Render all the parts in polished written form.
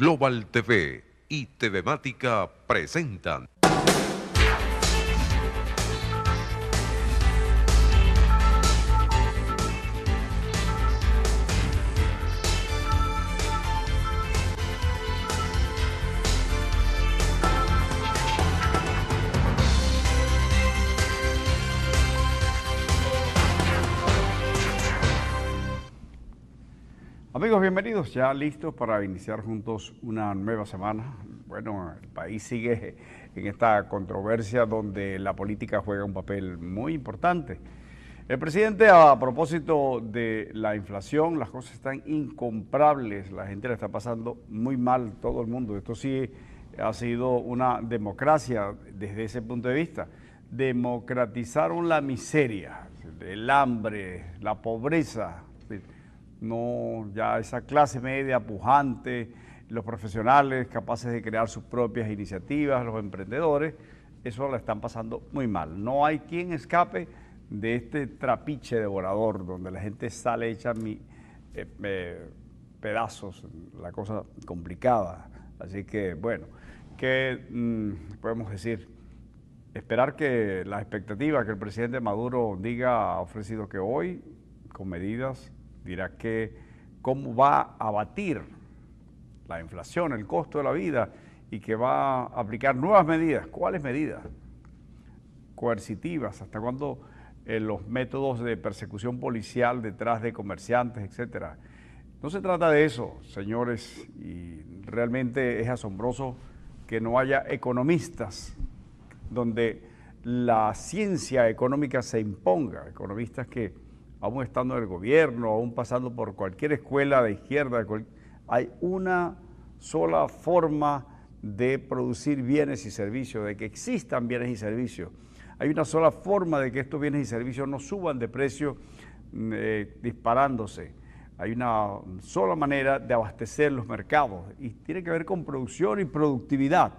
Global TV y TVmática presentan. Amigos, bienvenidos, ya listos para iniciar juntos una nueva semana. Bueno, el país sigue en esta controversia donde la política juega un papel muy importante. El presidente, a propósito de la inflación, las cosas están incomparables, la gente la está pasando muy mal, todo el mundo. Esto sí ha sido una democracia desde ese punto de vista. Democratizaron la miseria, el hambre, la pobreza. No, ya esa clase media pujante, los profesionales capaces de crear sus propias iniciativas, los emprendedores, eso la están pasando muy mal. No hay quien escape de este trapiche devorador donde la gente sale hecha pedazos, la cosa complicada. Así que, bueno, ¿qué podemos decir? Esperar que la expectativa que el presidente Maduro ha ofrecido que hoy, con medidas, dirá que cómo va a abatir la inflación, el costo de la vida, y que va a aplicar nuevas medidas. ¿Cuáles medidas? Coercitivas. ¿Hasta cuándo los métodos de persecución policial detrás de comerciantes, etcétera? No se trata de eso, señores, y realmente es asombroso que no haya economistas donde la ciencia económica se imponga, economistas que aún estando en el gobierno, aún pasando por cualquier escuela de izquierda, hay una sola forma de producir bienes y servicios, de que existan bienes y servicios. Hay una sola forma de que estos bienes y servicios no suban de precio disparándose. Hay una sola manera de abastecer los mercados y tiene que ver con producción y productividad.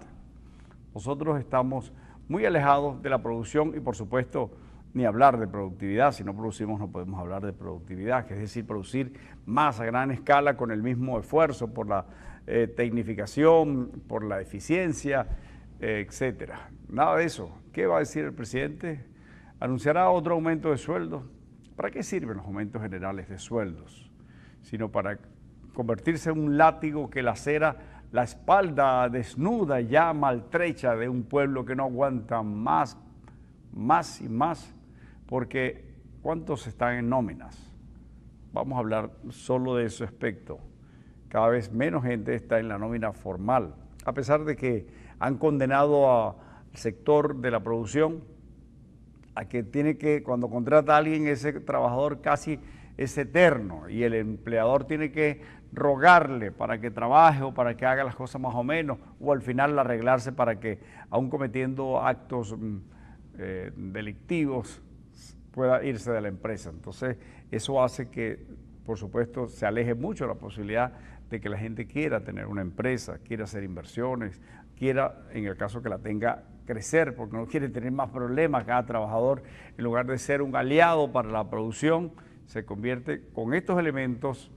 Nosotros estamos muy alejados de la producción y, por supuesto, ni hablar de productividad. Si no producimos no podemos hablar de productividad, que es decir, producir más a gran escala con el mismo esfuerzo por la tecnificación, por la eficiencia, etcétera. Nada de eso. ¿Qué va a decir el presidente? ¿Anunciará otro aumento de sueldos? ¿Para qué sirven los aumentos generales de sueldos? Sino para convertirse en un látigo que lacera la espalda desnuda, ya maltrecha de un pueblo que no aguanta más y más, porque ¿cuántos están en nóminas? Vamos a hablar solo de ese aspecto. Cada vez menos gente está en la nómina formal, a pesar de que han condenado al sector de la producción a que tiene que, cuando contrata a alguien, ese trabajador casi es eterno y el empleador tiene que rogarle para que trabaje o para que haga las cosas más o menos, o al final arreglarse para que, aun cometiendo actos delictivos, pueda irse de la empresa. Entonces, eso hace que, por supuesto, se aleje mucho la posibilidad de que la gente quiera tener una empresa, quiera hacer inversiones, quiera, en el caso que la tenga, crecer, porque no quiere tener más problemas. Cada trabajador, en lugar de ser un aliado para la producción, se convierte con estos elementos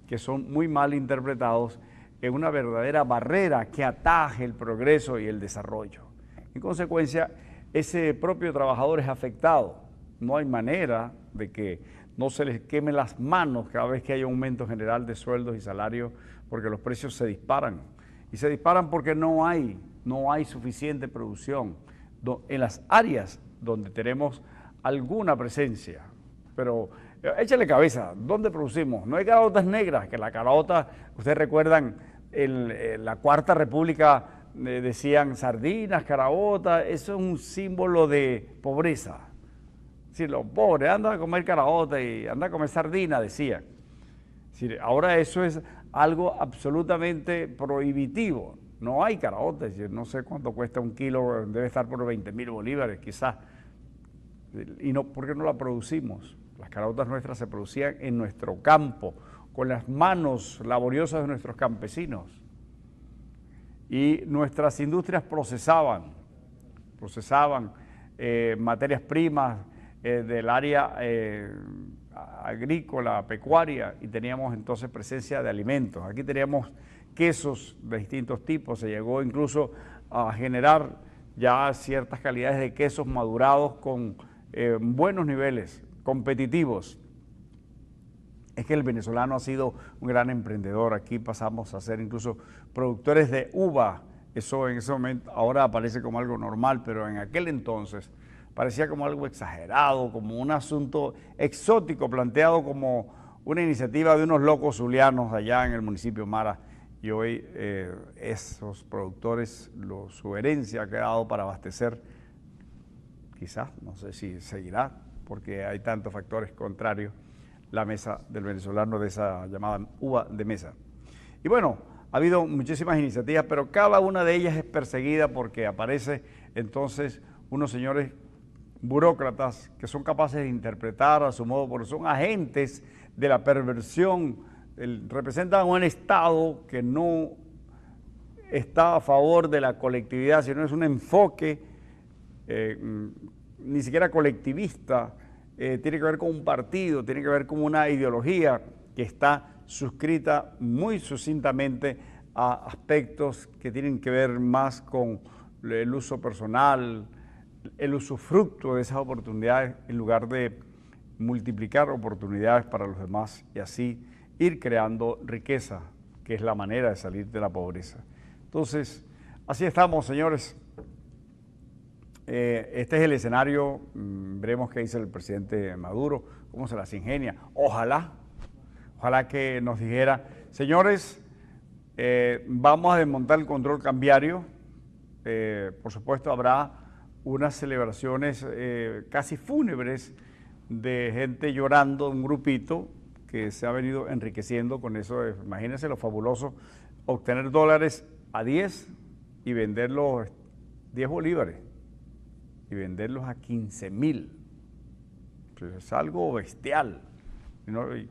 que son muy mal interpretados en una verdadera barrera que ataje el progreso y el desarrollo. En consecuencia, ese propio trabajador es afectado. No hay manera de que no se les quemen las manos cada vez que hay un aumento general de sueldos y salarios, porque los precios se disparan. Y se disparan porque no hay suficiente producción en las áreas donde tenemos alguna presencia. Pero échale cabeza, ¿dónde producimos? No hay caraotas negras, que la caraota, ustedes recuerdan, en la Cuarta República decían sardinas, caraotas, eso es un símbolo de pobreza. Si los pobres andan a comer caraota y andan a comer sardina, decían. Ahora eso es algo absolutamente prohibitivo. No hay caraotas, no sé cuánto cuesta un kilo, debe estar por 20.000 bolívares quizás. Y no, ¿por qué no la producimos? Las caraotas nuestras se producían en nuestro campo, con las manos laboriosas de nuestros campesinos. Y nuestras industrias procesaban materias primas del área agrícola, pecuaria, y teníamos entonces presencia de alimentos. Aquí teníamos quesos de distintos tipos, se llegó incluso a generar ya ciertas calidades de quesos madurados con buenos niveles, competitivos. Es que el venezolano ha sido un gran emprendedor. Aquí pasamos a ser incluso productores de uva. Eso en ese momento ahora aparece como algo normal, pero en aquel entonces parecía como algo exagerado, como un asunto exótico, planteado como una iniciativa de unos locos zulianos allá en el municipio Mara. Y hoy esos productores, su herencia ha quedado para abastecer, quizás, no sé si seguirá, porque hay tantos factores contrarios, la mesa del venezolano de esa llamada uva de mesa. Y bueno, ha habido muchísimas iniciativas, pero cada una de ellas es perseguida porque aparece entonces unos señores burócratas que son capaces de interpretar a su modo, porque son agentes de la perversión, representan un Estado que no está a favor de la colectividad, sino es un enfoque ni siquiera colectivista, tiene que ver con un partido, tiene que ver con una ideología que está suscrita muy sucintamente a aspectos que tienen que ver más con el uso personal, el usufructo de esas oportunidades en lugar de multiplicar oportunidades para los demás y así ir creando riqueza, que es la manera de salir de la pobreza. Entonces, así estamos, señores. Este es el escenario, veremos qué dice el presidente Maduro, cómo se las ingenia. Ojalá que nos dijera, señores, vamos a desmontar el control cambiario. Por supuesto, habrá unas celebraciones casi fúnebres de gente llorando, un grupito que se ha venido enriqueciendo con eso. Imagínense lo fabuloso, obtener dólares a 10 y venderlos 10 bolívares y venderlos a 15.000. Pues es algo bestial.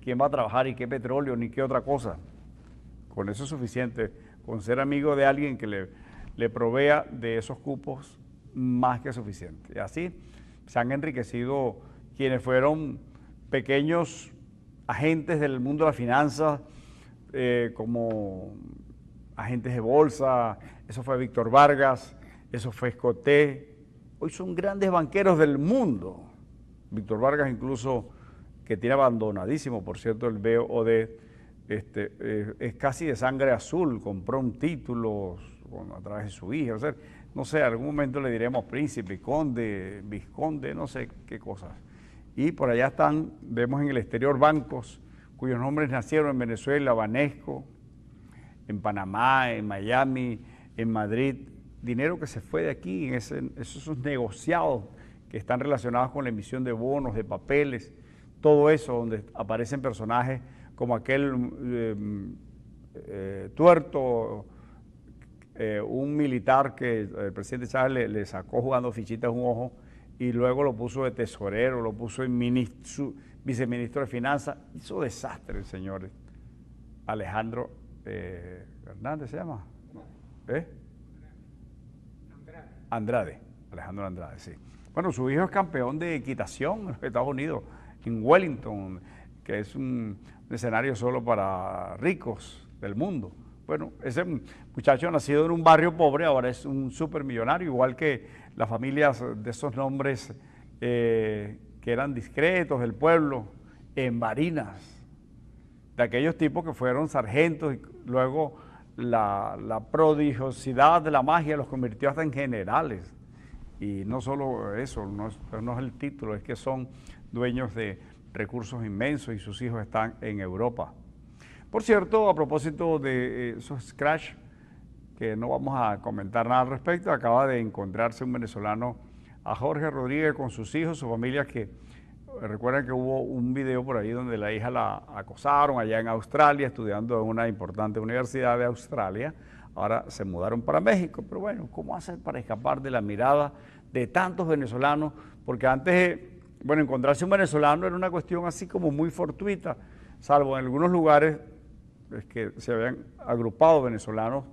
¿Quién va a trabajar y qué petróleo ni qué otra cosa? Con eso es suficiente, con ser amigo de alguien que le provea de esos cupos, más que suficiente. Y así se han enriquecido quienes fueron pequeños agentes del mundo de la finanza, como agentes de bolsa. Eso fue Víctor Vargas, eso fue Escoté. Hoy son grandes banqueros del mundo. Víctor Vargas incluso, que tiene abandonadísimo, por cierto, el BOD, es casi de sangre azul, compró un título a través de su hija, o sea, no sé, algún momento le diremos príncipe, conde, vizconde, no sé qué cosas. Y por allá están, vemos en el exterior bancos cuyos nombres nacieron en Venezuela, Banesco, en Panamá, en Miami, en Madrid, dinero que se fue de aquí, en esos negociados que están relacionados con la emisión de bonos, de papeles, todo eso donde aparecen personajes como aquel tuerto, un militar que el presidente Chávez le sacó jugando fichitas un ojo y luego lo puso de tesorero, lo puso en viceministro de Finanzas. Hizo desastre, señores. Alejandro Hernández se llama. Andrade. Alejandro Andrade, sí. Bueno, su hijo es campeón de equitación en los Estados Unidos, en Wellington, que es un escenario solo para ricos del mundo. Bueno, ese muchacho nacido en un barrio pobre ahora es un supermillonario, igual que las familias de esos nombres que eran discretos del pueblo, en Barinas, de aquellos tipos que fueron sargentos y luego la prodigiosidad de la magia los convirtió hasta en generales. Y no solo eso, no es el título, es que son dueños de recursos inmensos y sus hijos están en Europa. Por cierto, a propósito de esos crash, que no vamos a comentar nada al respecto, acaba de encontrarse un venezolano, a Jorge Rodríguez, con sus hijos, su familia, que recuerdan que hubo un video por ahí donde la hija la acosaron allá en Australia, estudiando en una importante universidad de Australia. Ahora se mudaron para México, pero bueno, ¿cómo hacer para escapar de la mirada de tantos venezolanos? Porque antes, bueno, encontrarse un venezolano era una cuestión así como muy fortuita, salvo en algunos lugares es que se habían agrupado venezolanos,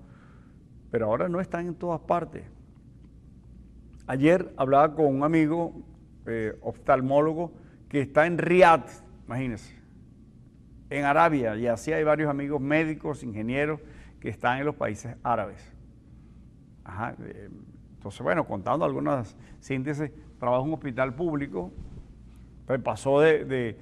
pero ahora no están en todas partes. Ayer hablaba con un amigo oftalmólogo que está en Riad, imagínense, en Arabia, y así hay varios amigos médicos, ingenieros, que están en los países árabes. Ajá, entonces, bueno, contando algunas síntesis, trabaja en un hospital público, pues pasó de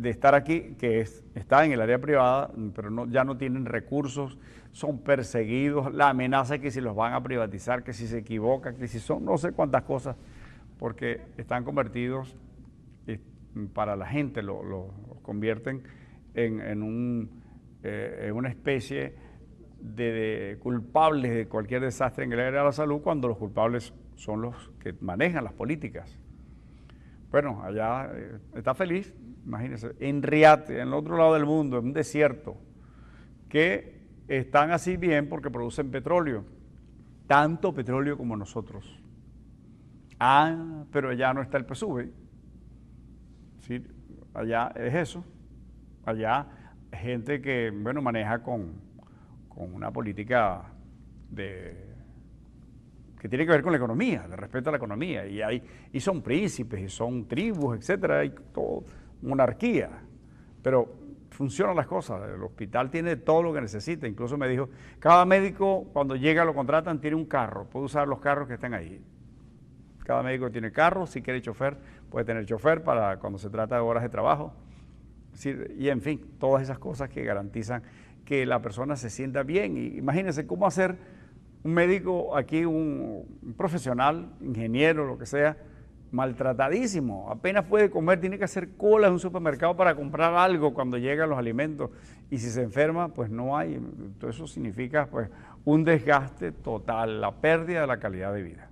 estar aquí, que está en el área privada, pero ya no tienen recursos, son perseguidos, la amenaza es que si los van a privatizar, que si se equivocan, que si son no sé cuántas cosas, porque están convertidos para la gente, lo convierten en una especie de culpables de cualquier desastre en el área de la salud, cuando los culpables son los que manejan las políticas. Bueno, allá está feliz, imagínense, en Riad, en el otro lado del mundo, en un desierto, que están así bien porque producen petróleo, tanto petróleo como nosotros. Ah, pero allá no está el PSUV. Sí, allá es eso. Allá hay gente que, bueno, maneja con una política que tiene que ver con la economía, de respeto a la economía, y son príncipes, y son tribus, etcétera, hay todo, monarquía, pero funcionan las cosas, el hospital tiene todo lo que necesita, incluso me dijo, cada médico cuando llega lo contratan tiene un carro, puede usar los carros que están ahí, cada médico tiene carro, si quiere chofer, puede tener chofer para cuando se trata de horas de trabajo, y en fin, todas esas cosas que garantizan que la persona se sienta bien. Y imagínense cómo hacer un médico aquí, un profesional, ingeniero, lo que sea, maltratadísimo, apenas puede comer, tiene que hacer cola en un supermercado para comprar algo cuando llegan los alimentos, y si se enferma, pues no hay. Todo eso significa pues un desgaste total, la pérdida de la calidad de vida.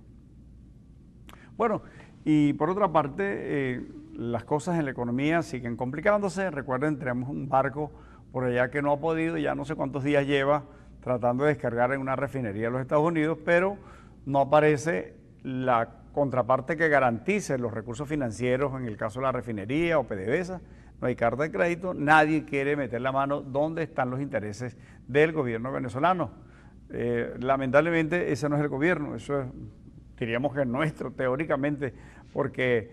Bueno, y por otra parte, las cosas en la economía siguen complicándose. Recuerden, tenemos un barco por allá que no ha podido, ya no sé cuántos días lleva tratando de descargar en una refinería de los Estados Unidos, pero no aparece la contraparte que garantice los recursos financieros en el caso de la refinería o PDVSA, no hay carta de crédito, nadie quiere meter la mano donde están los intereses del gobierno venezolano. Lamentablemente ese no es el gobierno, eso es, diríamos que es nuestro teóricamente, porque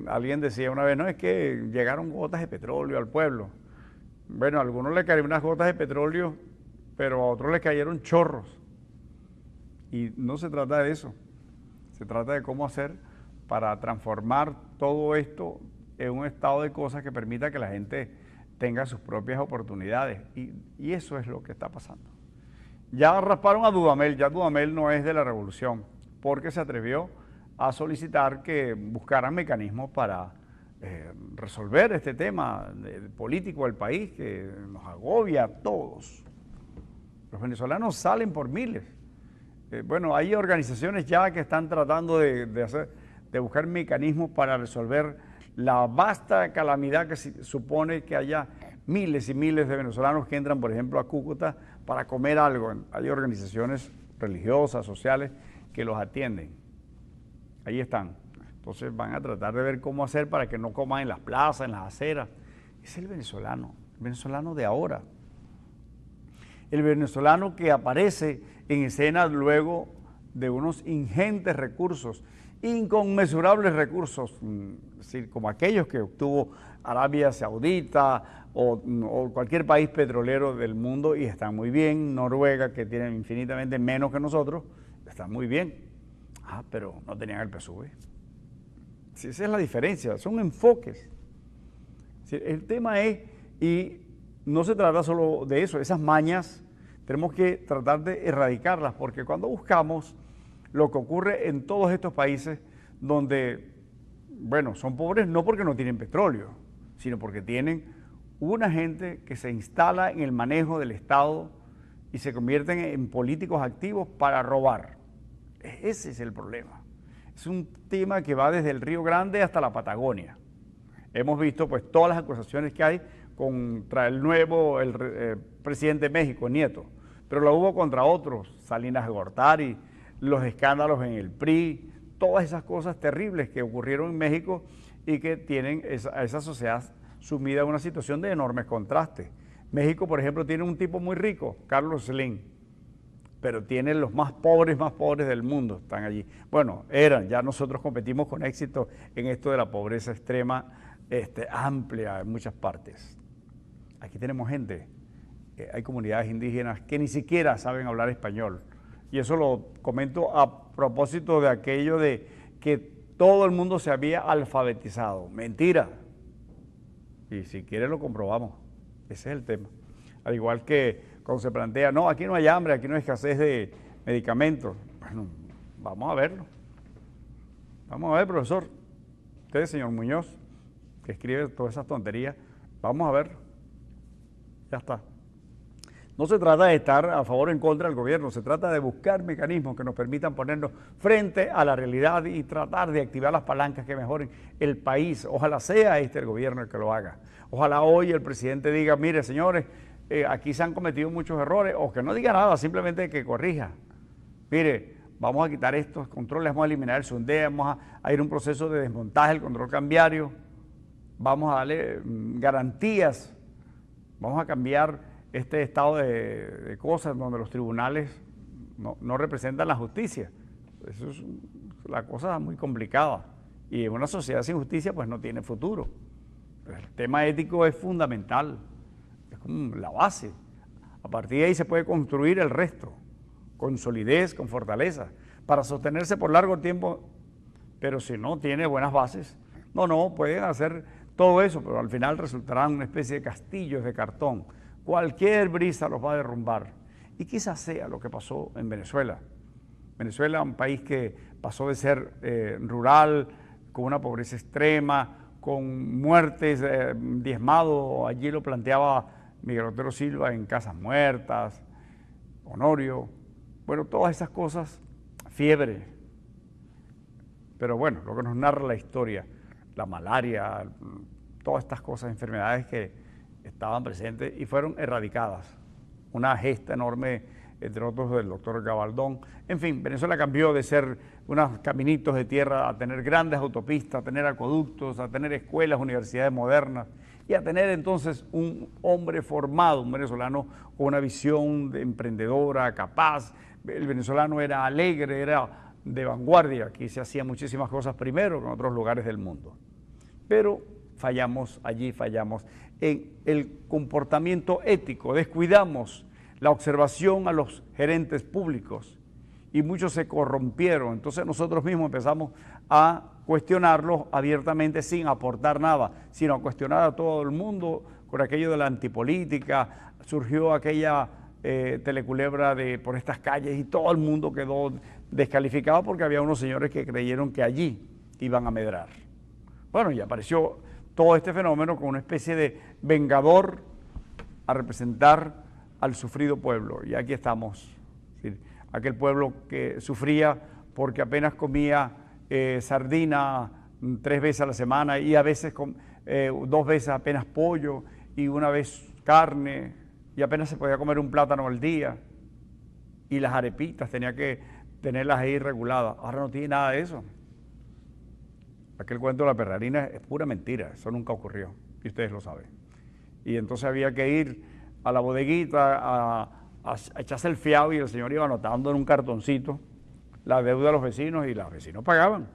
alguien decía una vez, no, es que llegaron gotas de petróleo al pueblo. Bueno, a algunos le cayeron unas gotas de petróleo, pero a otros les cayeron chorros. Y no se trata de eso. Se trata de cómo hacer para transformar todo esto en un estado de cosas que permita que la gente tenga sus propias oportunidades. Y eso es lo que está pasando. Ya rasparon a Dudamel, ya Dudamel no es de la revolución, porque se atrevió a solicitar que buscaran mecanismos para resolver este tema político del país que nos agobia a todos. Los venezolanos salen por miles. Bueno, hay organizaciones ya que están tratando de buscar mecanismos para resolver la vasta calamidad que supone que haya miles y miles de venezolanos que entran, por ejemplo, a Cúcuta para comer algo. Hay organizaciones religiosas, sociales, que los atienden. Ahí están. Entonces van a tratar de ver cómo hacer para que no coman en las plazas, en las aceras. Es el venezolano de ahora. El venezolano que aparece en escena luego de unos ingentes recursos, inconmensurables recursos, es decir, como aquellos que obtuvo Arabia Saudita o cualquier país petrolero del mundo, y están muy bien. Noruega, que tiene infinitamente menos que nosotros, está muy bien. Ah, pero no tenían el PSUV. Sí, esa es la diferencia, son enfoques. Sí, el tema es, y no se trata solo de eso, esas mañas tenemos que tratar de erradicarlas, porque cuando buscamos lo que ocurre en todos estos países donde, bueno, son pobres no porque no tienen petróleo, sino porque tienen una gente que se instala en el manejo del Estado y se convierten en políticos activos para robar. Ese es el problema. Es un tema que va desde el Río Grande hasta la Patagonia. Hemos visto pues todas las acusaciones que hay contra el nuevo presidente de México, Nieto, pero lo hubo contra otros, Salinas de Gortari, los escándalos en el PRI, todas esas cosas terribles que ocurrieron en México y que tienen a esa sociedad sumida en una situación de enormes contrastes. México, por ejemplo, tiene un tipo muy rico, Carlos Slim, pero tiene los más pobres del mundo, están allí. Bueno, ya nosotros competimos con éxito en esto de la pobreza extrema, amplia en muchas partes. Aquí tenemos gente hay comunidades indígenas que ni siquiera saben hablar español. Y eso lo comento a propósito de aquello de que todo el mundo se había alfabetizado. Mentira. Y si quiere lo comprobamos. Ese es el tema. Al igual que cuando se plantea, no, aquí no hay hambre, aquí no hay escasez de medicamentos. Bueno, vamos a verlo. Vamos a ver, profesor. Usted, señor Muñoz, que escribe todas esas tonterías, vamos a verlo. Ya está. No se trata de estar a favor o en contra del gobierno, se trata de buscar mecanismos que nos permitan ponernos frente a la realidad y tratar de activar las palancas que mejoren el país. Ojalá sea este el gobierno el que lo haga. Ojalá hoy el presidente diga, mire señores, aquí se han cometido muchos errores, o que no diga nada, simplemente que corrija. Mire, vamos a quitar estos controles, vamos a eliminar el sondeo, vamos a ir a un proceso de desmontaje del control cambiario, vamos a darle garantías, vamos a cambiar este estado de cosas donde los tribunales no representan la justicia. Eso es la cosa muy complicada. Y en una sociedad sin justicia pues no tiene futuro. El tema ético es fundamental, es como la base. A partir de ahí se puede construir el resto, con solidez, con fortaleza, para sostenerse por largo tiempo, pero si no tiene buenas bases, no, pueden hacer todo eso, pero al final resultarán una especie de castillos de cartón. Cualquier brisa los va a derrumbar. Y quizás sea lo que pasó en Venezuela. Venezuela, un país que pasó de ser rural, con una pobreza extrema, con muertes, diezmado, allí lo planteaba Miguel Otero Silva en Casas Muertas, Honorio, bueno, todas esas cosas, fiebre. Pero bueno, lo que nos narra la historia, la malaria, todas estas cosas, enfermedades que estaban presentes y fueron erradicadas. Una gesta enorme, entre otros, del doctor Gabaldón. En fin, Venezuela cambió de ser unos caminitos de tierra a tener grandes autopistas, a tener acueductos, a tener escuelas, universidades modernas y a tener entonces un hombre formado, un venezolano con una visión emprendedora, capaz. El venezolano era alegre, era de vanguardia. Aquí se hacían muchísimas cosas primero que en otros lugares del mundo. Pero fallamos allí, fallamos en el comportamiento ético, descuidamos la observación a los gerentes públicos y muchos se corrompieron. Entonces nosotros mismos empezamos a cuestionarlos abiertamente sin aportar nada, sino a cuestionar a todo el mundo con aquello de la antipolítica. Surgió aquella teleculebra de por estas calles y todo el mundo quedó descalificado porque había unos señores que creyeron que allí iban a medrar. Bueno, y apareció todo este fenómeno con una especie de vengador a representar al sufrido pueblo. Y aquí estamos, ¿sí? Aquel pueblo que sufría porque apenas comía sardina 3 veces a la semana y a veces 2 veces apenas pollo y una vez carne y apenas se podía comer un plátano al día y las arepitas tenía que tenerlas ahí reguladas. Ahora no tiene nada de eso. Aquel cuento de la perrarina es pura mentira, eso nunca ocurrió, y ustedes lo saben. Y entonces había que ir a la bodeguita a echarse el fiado y el señor iba anotando en un cartoncito la deuda de los vecinos y los vecinos pagaban.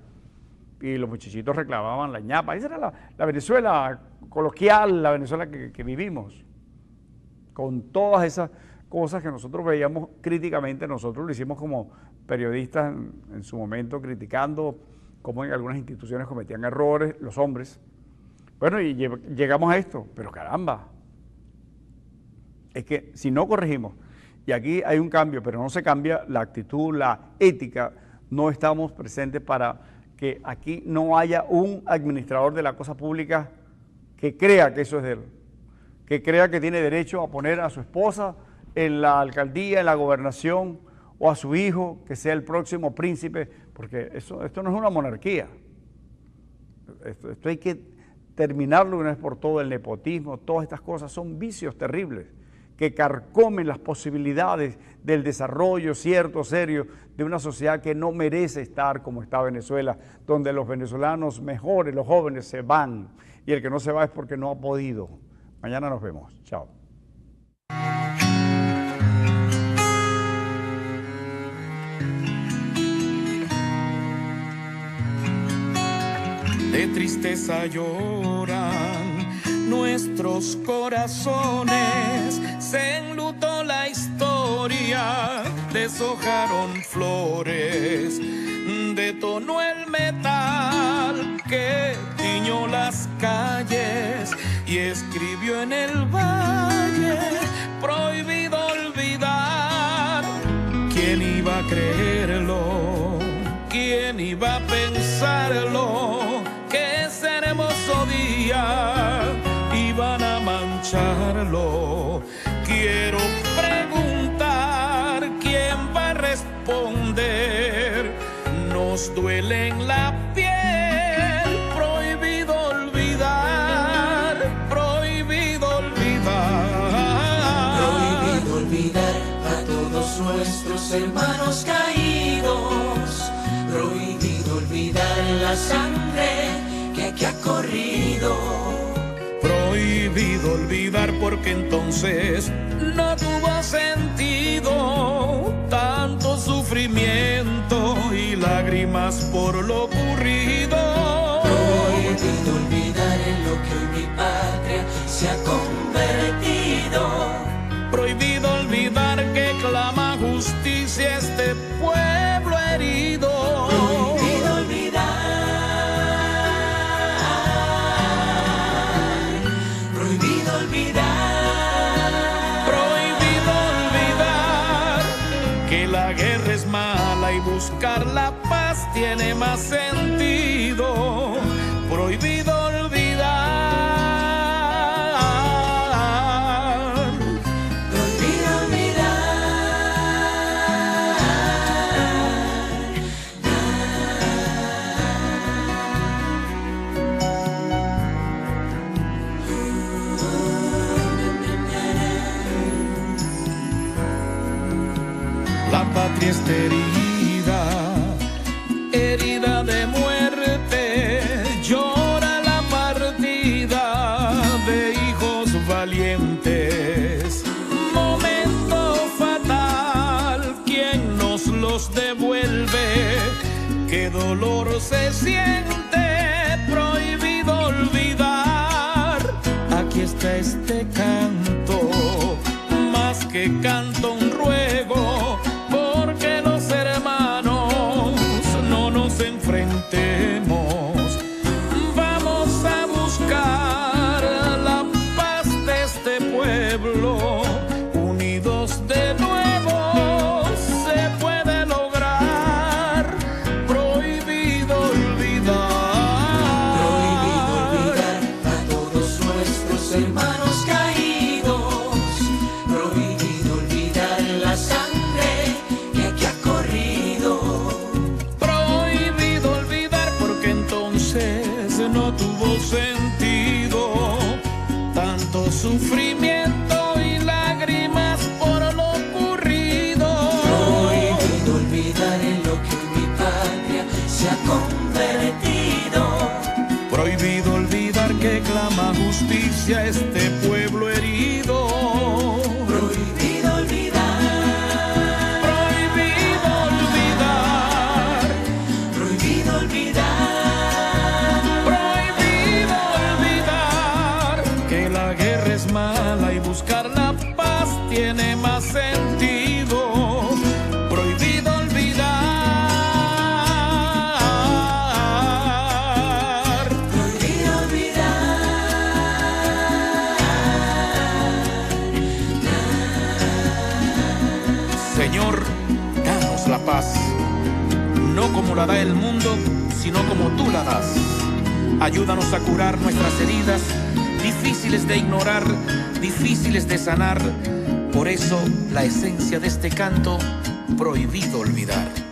Y los muchachitos reclamaban la ñapa. Esa era la Venezuela coloquial, la Venezuela que vivimos. Con todas esas cosas que nosotros veíamos críticamente, nosotros lo hicimos como periodistas en su momento, criticando cómo en algunas instituciones cometían errores los hombres. Bueno, y llegamos a esto, pero caramba, es que si no corregimos, y aquí hay un cambio, pero no se cambia la actitud, la ética, no estamos presentes para que aquí no haya un administrador de la cosa pública que crea que eso es de él, que crea que tiene derecho a poner a su esposa en la alcaldía, en la gobernación, o a su hijo que sea el próximo príncipe, porque esto no es una monarquía. Esto hay que terminarlo una vez por todo, el nepotismo, todas estas cosas son vicios terribles que carcomen las posibilidades del desarrollo cierto, serio, de una sociedad que no merece estar como está Venezuela, donde los venezolanos mejores, los jóvenes, se van, y el que no se va es porque no ha podido. Mañana nos vemos. Chao. De tristeza lloran nuestros corazones se enlutó la historia, deshojaron flores, detonó el metal que tiñó las calles y escribió en el valle: prohibido olvidar. ¿Quién iba a creerlo? ¿Quién iba a pensarlo? Que ese hermoso día iban a mancharlo. Quiero preguntar, ¿quién va a responder? Nos duele en la piel, prohibido olvidar, prohibido olvidar. Prohibido olvidar a todos nuestros hermanos caídos. Prohibido olvidar la sangre que aquí ha corrido. Prohibido olvidar, porque entonces no tuvo sentido tanto sufrimiento y lágrimas por lo ocurrido. Prohibido olvidar en lo que hoy mi patria se ha convertido. Prohibido olvidar que clama justicia este pueblo herido. Prohibido olvidar. Prohibido olvidar. Prohibido olvidar que la guerra es mala y buscar la paz tiene más sentido. Prohibido olvidar. Prohibido olvidar. La patria está herida, herida de muerte, llora la partida de hijos valientes. Momento fatal, ¿quién nos los devuelve? Qué dolor se siente, prohibido olvidar. Aquí está este canto, más que canto un ruego, porque los hermanos no nos enfrentemos. Vamos a buscar la paz de este pueblo. Unidos de nuevo se puede lograr. Prohibido olvidar. Prohibido olvidar a todos nuestros hermanos caídos. Prohibido olvidar la sangre que aquí ha corrido. Prohibido olvidar, porque entonces no tuvo sentido tanto sufrimiento y lágrimas por lo ocurrido. Prohibido olvidar en lo que hoy mi patria se ha convertido. Prohibido olvidar que clama justicia este pueblo herido. Prohibido olvidar. Prohibido olvidar. Prohibido olvidar. Prohibido olvidar que la guerra es mala y buscar la paz tiene más sentido. Prohibido olvidar. Prohibido olvidar. Señor, danos la paz, no como la da el mundo, sino como tú la das. Ayúdanos a curar nuestras heridas, difíciles de ignorar, difíciles de sanar. Por eso, la esencia de este canto, prohibido olvidar.